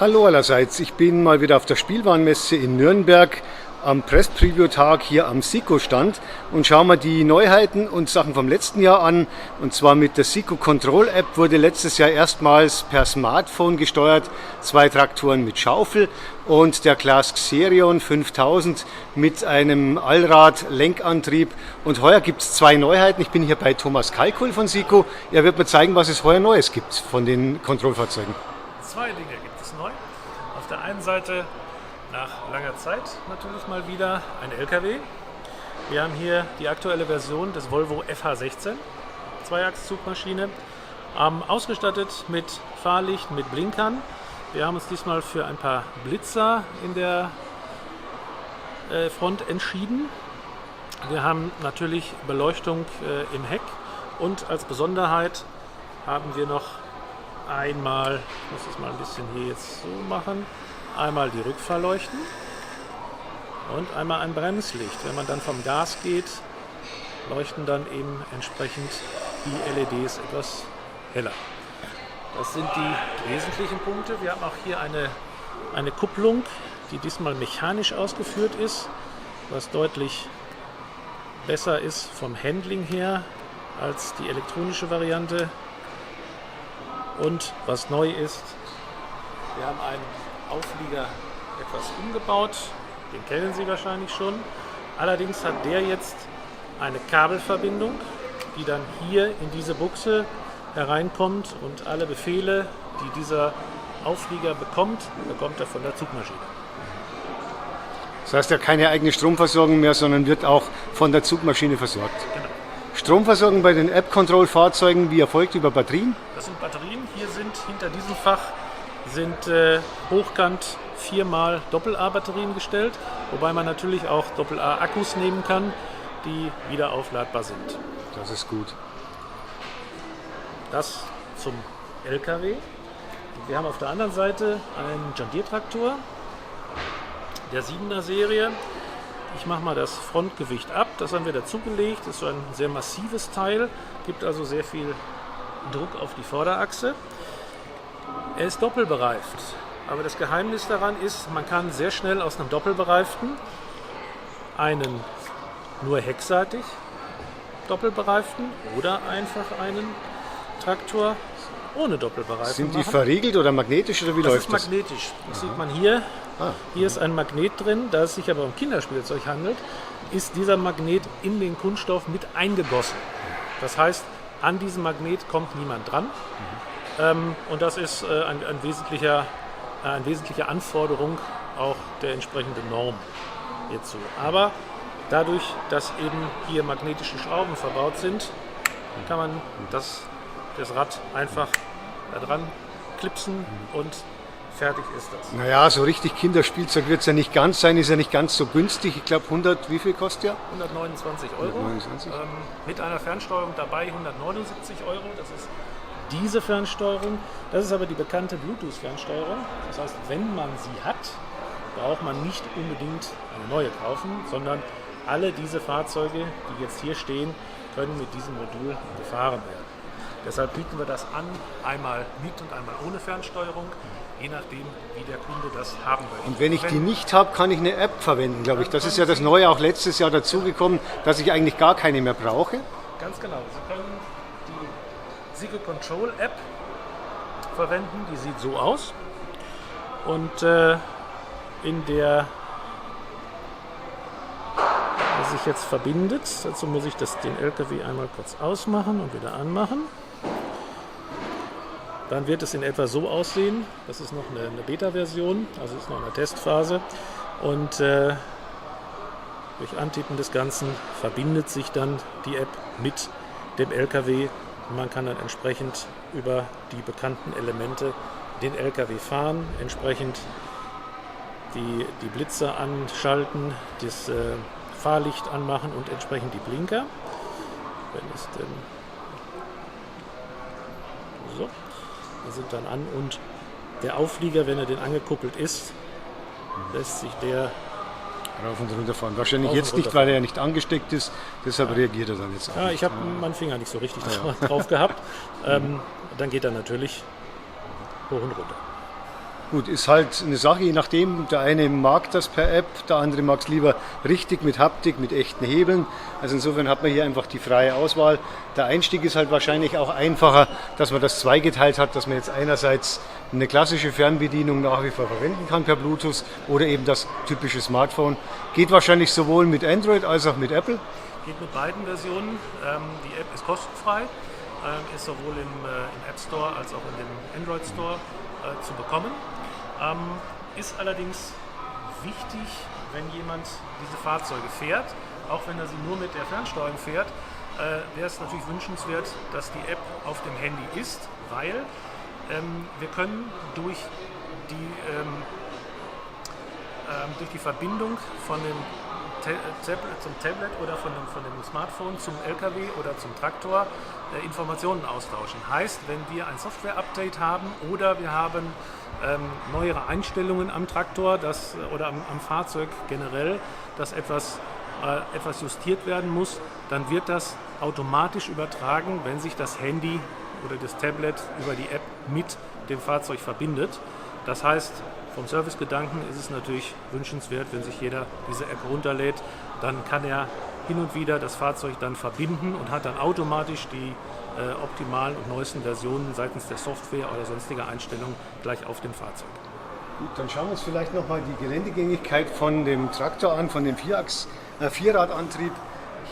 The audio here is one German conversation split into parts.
Hallo allerseits, ich bin mal wieder auf der Spielwarenmesse in Nürnberg am Press-Preview-Tag hier am SICO-Stand und schaue mir die Neuheiten und Sachen vom letzten Jahr an. Und zwar mit der SICO Control App wurde letztes Jahr erstmals per Smartphone gesteuert, 2 Traktoren mit Schaufel und der Claas Xerion 5000 mit einem Allrad-Lenkantrieb. Und heuer gibt es 2 Neuheiten. Ich bin hier bei Thomas Kalkul von SICO. Er wird mir zeigen, was es heuer Neues gibt von den Kontrollfahrzeugen. 2 Dinge gibt es neu. Auf der einen Seite nach langer Zeit natürlich mal wieder ein LKW. Wir haben hier die aktuelle Version des Volvo FH16, Zweiachszugmaschine, ausgestattet mit Fahrlicht, mit Blinkern. Wir haben uns diesmal für ein paar Blitzer in der Front entschieden. Wir haben natürlich Beleuchtung im Heck und als Besonderheit haben wir noch einmal, ich muss es mal ein bisschen hier jetzt so machen, einmal die Rückfahrleuchten und einmal ein Bremslicht. Wenn man dann vom Gas geht, leuchten dann eben entsprechend die LEDs etwas heller. Das sind die wesentlichen Punkte. Wir haben auch hier eine Kupplung, die diesmal mechanisch ausgeführt ist, was deutlich besser ist vom Handling her als die elektronische Variante. Und was neu ist, wir haben einen Auflieger etwas umgebaut, den kennen Sie wahrscheinlich schon. Allerdings hat der jetzt eine Kabelverbindung, die dann hier in diese Buchse hereinkommt und alle Befehle, die dieser Auflieger bekommt, bekommt er von der Zugmaschine. Das heißt, er hat keine eigene Stromversorgung mehr, sondern wird auch von der Zugmaschine versorgt. Genau. Stromversorgung bei den App-Control-Fahrzeugen, wie erfolgt über Batterien? Das sind Batterien. Hier sind hinter diesem Fach hochkant 4x Doppel-A-Batterien gestellt, wobei man natürlich auch Doppel-A-Akkus nehmen kann, die wieder aufladbar sind. Das ist gut. Das zum LKW. Wir haben auf der anderen Seite einen John Deere Traktor der 7er Serie. Ich mache mal das Frontgewicht ab, das haben wir dazugelegt. Das ist so ein sehr massives Teil, gibt also sehr viel Druck auf die Vorderachse. Er ist doppelbereift, aber das Geheimnis daran ist, man kann sehr schnell aus einem doppelbereiften einen nur heckseitig doppelbereiften oder einfach einen Traktor ohne Doppelbereifung Sind die machen. verriegelt oder magnetisch oder wie läuft das? Das ist magnetisch. Das sieht man hier. Hier ist ein Magnet drin, da es sich aber um Kinderspielzeug handelt, ist dieser Magnet in den Kunststoff mit eingegossen. Das heißt, an diesem Magnet kommt niemand dran. Und das ist eine wesentliche Anforderung auch der entsprechenden Norm hierzu. Aber dadurch, dass eben hier magnetische Schrauben verbaut sind, kann man das Rad einfach da dran klipsen und fertig ist das. Naja, so richtig Kinderspielzeug wird es ja nicht ganz sein, ist ja nicht ganz so günstig. Ich glaube 100, wie viel kostet der? 129 €. 129. Mit einer Fernsteuerung dabei 179 €. Das ist diese Fernsteuerung. Das ist aber die bekannte Bluetooth-Fernsteuerung. Das heißt, wenn man sie hat, braucht man nicht unbedingt eine neue kaufen, sondern alle diese Fahrzeuge, die jetzt hier stehen, können mit diesem Modul gefahren werden. Deshalb bieten wir das an, einmal mit und einmal ohne Fernsteuerung, je nachdem, wie der Kunde das haben möchte. Und wenn ich die nicht habe, kann ich eine App verwenden, glaube ich. Das ist ja das Neue auch letztes Jahr dazugekommen, dass ich eigentlich gar keine mehr brauche. Ganz genau. Sie können die SICO Control App verwenden, die sieht so aus. Und in der sich jetzt verbindet, dazu muss ich den LKW einmal kurz ausmachen und wieder anmachen. Dann wird es in etwa so aussehen. Das ist noch eine Beta-Version, also ist noch eine Testphase. Und durch Antippen des Ganzen verbindet sich dann die App mit dem LKW. Man kann dann entsprechend über die bekannten Elemente den LKW fahren, entsprechend die Blitzer anschalten, das Fahrlicht anmachen und entsprechend die Blinker. Wenn es denn so, die sind dann an und der Auflieger, wenn er denn angekuppelt ist, lässt sich der rauf und runter fahren. Wahrscheinlich jetzt nicht, weil er ja nicht angesteckt ist, deshalb reagiert er dann jetzt auch. Ja, ich habe meinen Finger nicht so richtig drauf gehabt. Dann geht er natürlich hoch und runter. Gut, ist halt eine Sache, je nachdem, der eine mag das per App, der andere mag es lieber richtig mit Haptik, mit echten Hebeln. Also insofern hat man hier einfach die freie Auswahl. Der Einstieg ist halt wahrscheinlich auch einfacher, dass man das zweigeteilt hat, dass man jetzt einerseits eine klassische Fernbedienung nach wie vor verwenden kann per Bluetooth oder eben das typische Smartphone. Geht wahrscheinlich sowohl mit Android als auch mit Apple. Geht mit beiden Versionen. Die App ist kostenfrei, ist sowohl im App Store als auch in dem Android Store zu bekommen. Ist allerdings wichtig, wenn jemand diese Fahrzeuge fährt, auch wenn er sie nur mit der Fernsteuerung fährt, wäre es natürlich wünschenswert, dass die App auf dem Handy ist, weil wir können durch die Verbindung von dem zum Tablet oder von dem Smartphone zum LKW oder zum Traktor Informationen austauschen. Heißt, wenn wir ein Software-Update haben oder wir haben neuere Einstellungen am Traktor oder am Fahrzeug generell, dass etwas justiert werden muss, dann wird das automatisch übertragen, wenn sich das Handy oder das Tablet über die App mit dem Fahrzeug verbindet. Das heißt, vom Servicegedanken ist es natürlich wünschenswert, wenn sich jeder diese App runterlädt, dann kann er hin und wieder das Fahrzeug dann verbinden und hat dann automatisch die optimalen und neuesten Versionen seitens der Software oder sonstiger Einstellungen gleich auf dem Fahrzeug. Gut, dann schauen wir uns vielleicht nochmal die Geländegängigkeit von dem Traktor an, von dem Vierradantrieb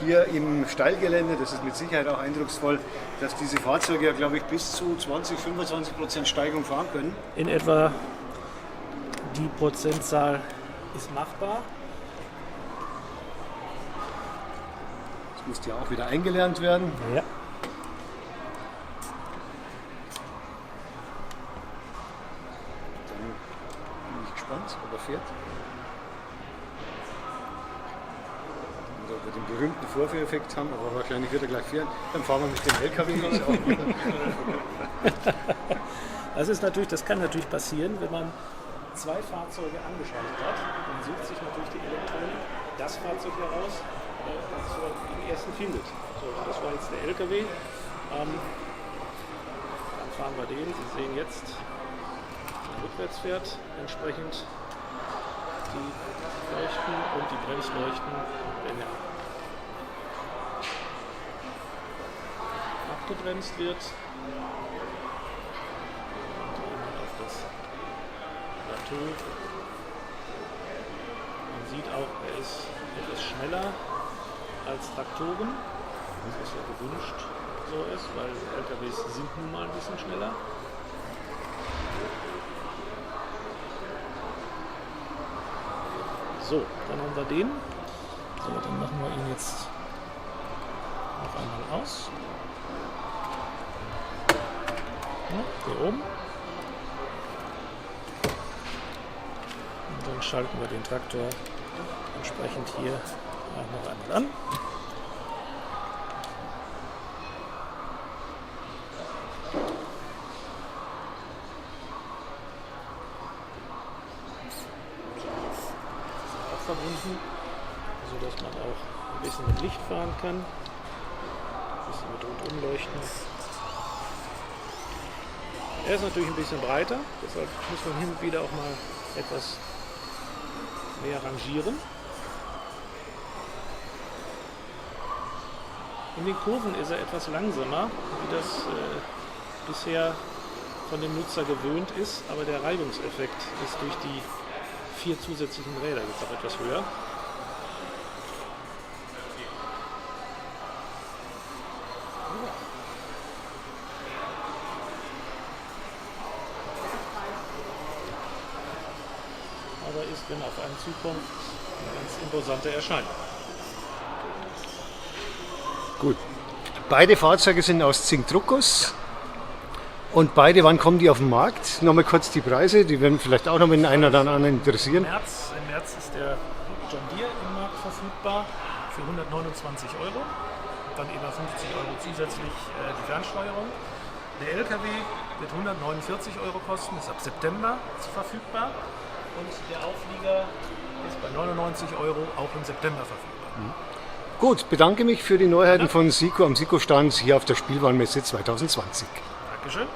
hier im Steilgelände. Das ist mit Sicherheit auch eindrucksvoll, dass diese Fahrzeuge ja, glaube ich, bis zu 20-25% Steigung fahren können. In etwa die Prozentzahl ist machbar. Das muss ja auch wieder eingelernt werden. Ja. Dann bin ich gespannt, ob er fährt. Und ob wir den berühmten Vorführeffekt haben, aber wahrscheinlich wird er gleich fahren. Dann fahren wir mit dem LKW. Das kann natürlich passieren, wenn man zwei Fahrzeuge angeschaltet hat. Man sucht sich natürlich die Elektronik, das Fahrzeug heraus, das man am ersten findet. So, das war jetzt der LKW. Dann fahren wir den. Sie sehen jetzt, dass er rückwärts fährt, entsprechend die Leuchten und die Bremsleuchten, wenn er abgebremst wird. Auf das Plateau. Man sieht auch, er ist etwas schneller als Traktoren, was ja gewünscht so ist, weil LKWs sind nun mal ein bisschen schneller. So, dann haben wir den. So, dann machen wir ihn jetzt noch einmal aus. Ja, hier oben. Und dann schalten wir den Traktor entsprechend hier auch noch einmal an. Verbunden, sodass man auch ein bisschen mit Licht fahren kann, ein bisschen mit Rundumleuchten. Er ist natürlich ein bisschen breiter, deshalb muss man hin und wieder auch mal etwas mehr rangieren. In den Kurven ist er etwas langsamer, wie das bisher von dem Nutzer gewöhnt ist, aber der Reibungseffekt ist durch die 4 zusätzlichen Räder jetzt auch etwas höher. Aber ist, wenn auf einen zukommt, eine ganz imposante Erscheinung. Gut. Beide Fahrzeuge sind aus Zinkdruckguss. Und beide, wann kommen die auf den Markt? Nochmal kurz die Preise, die werden vielleicht auch noch den einen oder anderen interessieren. Im März ist der John Deere im Markt verfügbar für 129 €. Dann eben 50 € zusätzlich die Fernsteuerung. Der LKW wird 149 € kosten, ist ab September verfügbar. Und der Auflieger ist bei 99 € auch im September verfügbar. Gut, bedanke mich für die Neuheiten von SICO am SICO-Stand hier auf der Spielwarenmesse 2020. Dankeschön.